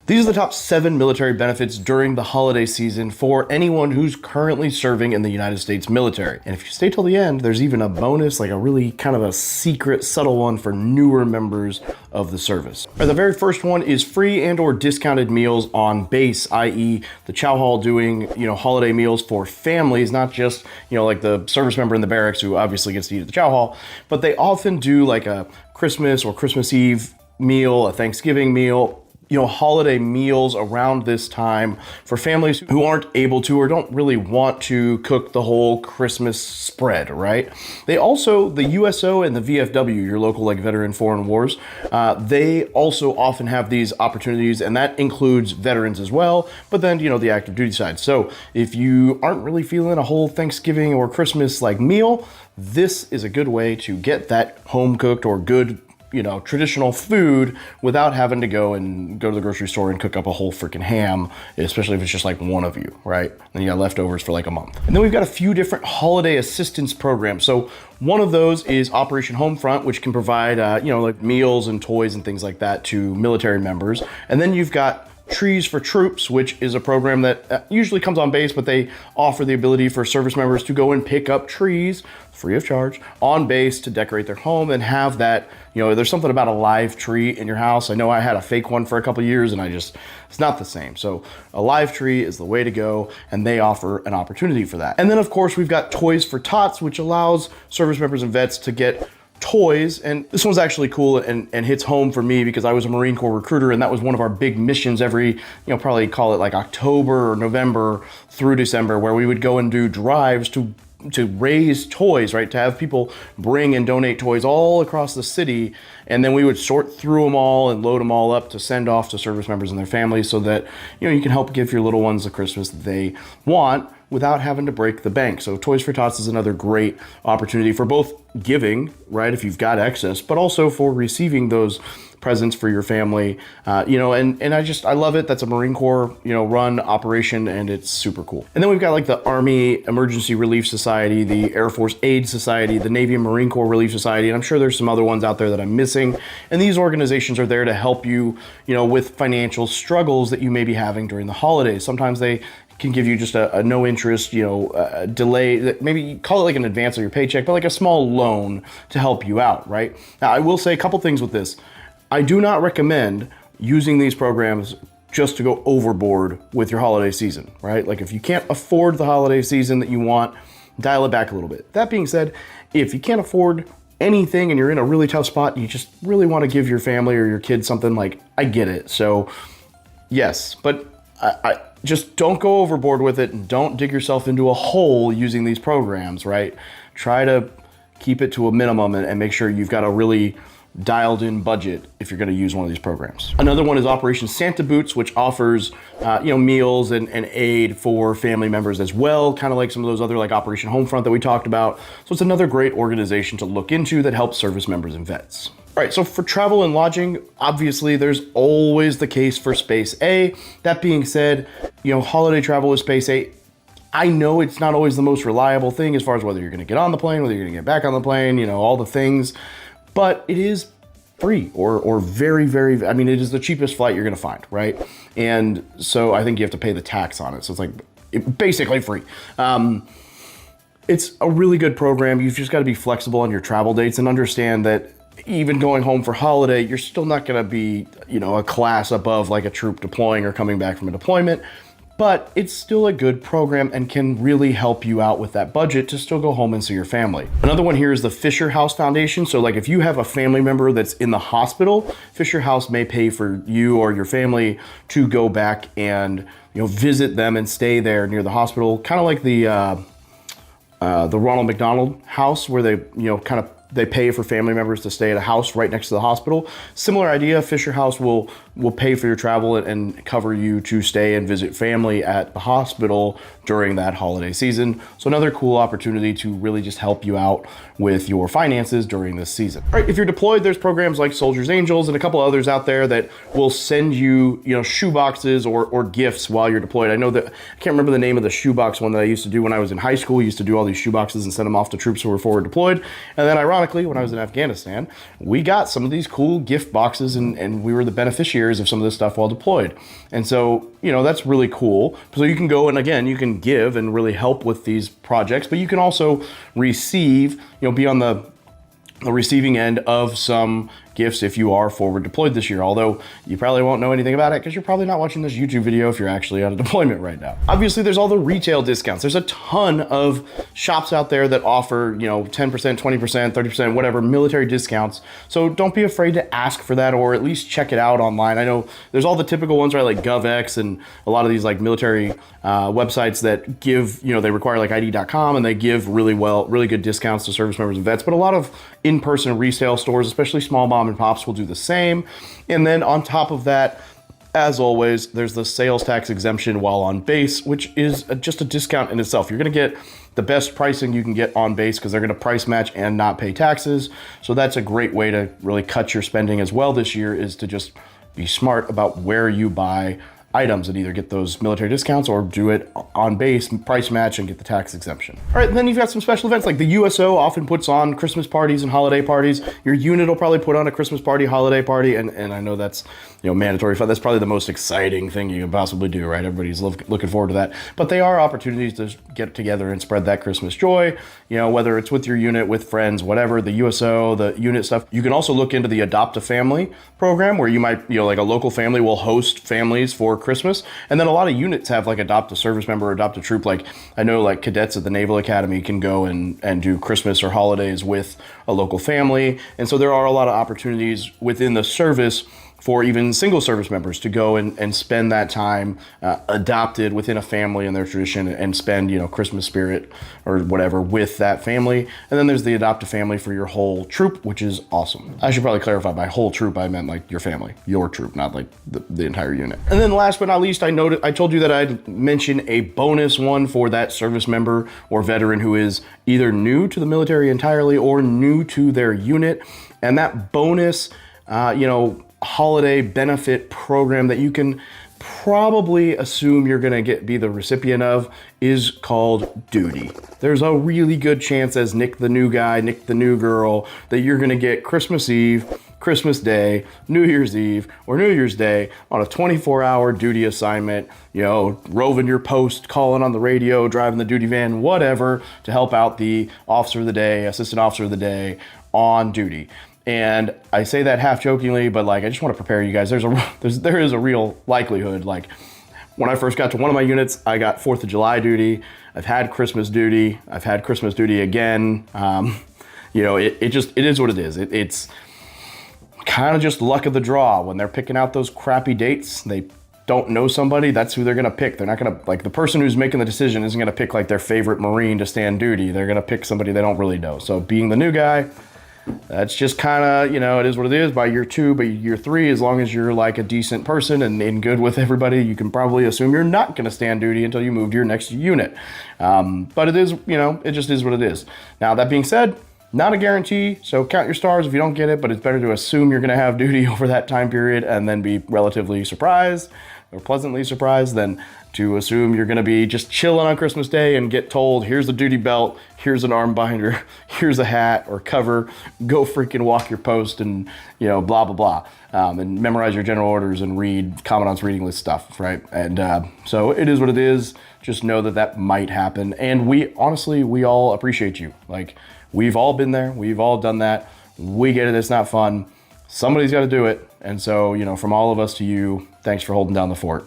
These are the top 7 military benefits during the holiday season for anyone who's currently serving in the United States military. And if you stay till the end, there's even a bonus, like a really kind of a secret, subtle one for newer members of the service. The very first one is free and or discounted meals on base, i.e. the Chow Hall doing, holiday meals for families, not just, like the service member in the barracks who obviously gets to eat at the Chow Hall, but they often do like a Christmas or Christmas Eve meal, a Thanksgiving meal, holiday meals around this time for families who aren't able to or don't really want to cook the whole Christmas spread, right? They also, the USO and the VFW, your local like Veteran Foreign Wars, they also often have these opportunities, and that includes veterans as well, but then, the active duty side. So if you aren't really feeling a whole Thanksgiving or Christmas like meal, this is a good way to get that home cooked or good traditional food without having to go to the grocery store and cook up a whole freaking ham, especially if it's just like one of you, right? Then you got leftovers for like a month. And then we've got a few different holiday assistance programs. So one of those is Operation Homefront, which can provide, like meals and toys and things like that to military members. And then you've got Trees for Troops, which is a program that usually comes on base, but they offer the ability for service members to go and pick up trees free of charge on base to decorate their home and have that, there's something about a live tree in your house. I know I had a fake one for a couple of years and it's not the same. So a live tree is the way to go, and they offer an opportunity for that. And then of course we've got Toys for Tots, which allows service members and vets to get toys, and this one's actually cool and hits home for me because I was a Marine Corps recruiter, and that was one of our big missions every, probably call it like October or November through December, where we would go and do drives to raise toys, right? To have people bring and donate toys all across the city, and then we would sort through them all and load them all up to send off to service members and their families so that, you can help give your little ones the Christmas that they want without having to break the bank. So Toys for Tots is another great opportunity for both giving, right, if you've got excess, but also for receiving those presents for your family, and I love it. That's a Marine Corps, run operation, and it's super cool. And then we've got like the Army Emergency Relief Society, the Air Force Aid Society, the Navy and Marine Corps Relief Society, and I'm sure there's some other ones out there that I'm missing. And these organizations are there to help you, with financial struggles that you may be having during the holidays. Sometimes they can give you just a no interest, delay, maybe call it like an advance of your paycheck, but like a small loan to help you out, right? Now, I will say a couple things with this. I do not recommend using these programs just to go overboard with your holiday season, right? Like if you can't afford the holiday season that you want, dial it back a little bit. That being said, if you can't afford anything and you're in a really tough spot, you just really want to give your family or your kids something, like, I get it. So yes, but I just don't go overboard with it, and don't dig yourself into a hole using these programs, right? Try to keep it to a minimum and make sure you've got a really dialed in budget if you're going to use one of these programs. Another one is Operation Santa Boots, which offers meals and aid for family members as well, kind of like some of those other like Operation Homefront that we talked about. So it's another great organization to look into that helps service members and vets. All right, so for travel and lodging, obviously there's always the case for Space A. That being said, holiday travel with Space A, I know it's not always the most reliable thing as far as whether you're going to get on the plane, whether you're going to get back on the plane, all the things. But it is free or very, very, it is the cheapest flight you're going to find, right? And so I think you have to pay the tax on it. So it's like basically free. It's a really good program. You've just got to be flexible on your travel dates and understand that even going home for holiday, you're still not going to be, a class above like a troop deploying or coming back from a deployment. But it's still a good program and can really help you out with that budget to still go home and see your family. Another one here is the Fisher House Foundation. So like if you have a family member that's in the hospital, Fisher House may pay for you or your family to go back and visit them and stay there near the hospital, kind of like the Ronald McDonald House, where they they pay for family members to stay at a house right next to the hospital. Similar idea, Fisher House will pay for your travel and cover you to stay and visit family at the hospital during that holiday season. So another cool opportunity to really just help you out with your finances during this season. All right, if you're deployed, there's programs like Soldiers Angels and a couple others out there that will send you, shoe boxes or gifts while you're deployed. I know that, I can't remember the name of the shoebox one that I used to do when I was in high school. We used to do all these shoe boxes and send them off to troops who were forward deployed. And then ironically, ironically, when I was in Afghanistan, we got some of these cool gift boxes and we were the beneficiaries of some of this stuff while deployed. And so, that's really cool. So you can go and again, you can give and really help with these projects, but you can also receive, be on the receiving end of some gifts if you are forward deployed this year, although you probably won't know anything about it because you're probably not watching this YouTube video if you're actually on a deployment right now. Obviously, there's all the retail discounts. There's a ton of shops out there that offer, 10%, 20%, 30%, whatever, military discounts. So don't be afraid to ask for that or at least check it out online. I know there's all the typical ones, right, like GovX and a lot of these like military websites that give, they require like ID.com and they give really good discounts to service members and vets, but a lot of in-person resale stores, especially small mom and pops, will do the same. And then on top of that, as always, there's the sales tax exemption while on base, which is just a discount in itself. You're going to get the best pricing you can get on base because they're going to price match and not pay taxes. So that's a great way to really cut your spending as well this year, is to just be smart about where you buy items and either get those military discounts or do it on base, price match, and get the tax exemption. All right, and then you've got some special events like the USO often puts on Christmas parties and holiday parties. Your unit will probably put on a Christmas party, holiday party, and I know that's mandatory fun. That's probably the most exciting thing you can possibly do, right? Everybody's looking forward to that. But they are opportunities to get together and spread that Christmas joy, whether it's with your unit, with friends, whatever, the USO, the unit stuff. You can also look into the Adopt a Family program where you might, like a local family will host families for Christmas. And then a lot of units have like adopt a service member or adopt a troop. Like I know like cadets at the Naval Academy can go and do Christmas or holidays with a local family. And so there are a lot of opportunities within the service for even single service members to go and spend that time adopted within a family and their tradition and spend, Christmas spirit or whatever with that family. And then there's the Adopt a Family for your whole troop, which is awesome. I should probably clarify, by whole troop, I meant like your family, your troop, not like the entire unit. And then last but not least, I told you that I'd mention a bonus one for that service member or veteran who is either new to the military entirely or new to their unit. And that bonus, holiday benefit program that you can probably assume you're going to be the recipient of is called duty. There's a really good chance, as Nick the new guy, Nick the new girl, that you're going to get Christmas Eve, Christmas Day, New Year's Eve, or New Year's Day on a 24-hour duty assignment, roving your post, calling on the radio, driving the duty van, whatever, to help out the officer of the day, assistant officer of the day on duty. And I say that half jokingly, but like I just want to prepare you guys. There is a real likelihood. Like when I first got to one of my units, I got 4th of July duty. I've had Christmas duty. I've had Christmas duty again. It is what it is. It's kind of just luck of the draw when they're picking out those crappy dates. They don't know somebody, that's who they're going to pick. They're not going to, like, the person who's making the decision isn't going to pick like their favorite Marine to stand duty. They're going to pick somebody they don't really know. So being the new guy, that's just kind of, it is what it is by year 2, but year 3, as long as you're like a decent person and good with everybody, you can probably assume you're not going to stand duty until you move to your next unit. But it is, it just is what it is. Now, that being said, not a guarantee, so count your stars if you don't get it, but it's better to assume you're going to have duty over that time period and then be relatively surprised or pleasantly surprised than to assume you're going to be just chilling on Christmas Day and get told, here's a duty belt, here's an arm binder, here's a hat or cover, go freaking walk your post and, blah, blah, blah. And memorize your general orders and read Commandant's reading list stuff, right? And so it is what it is. Just know that might happen. And we all appreciate you. Like, we've all been there. We've all done that. We get it. It's not fun. Somebody's got to do it. And so, from all of us to you, thanks for holding down the fort.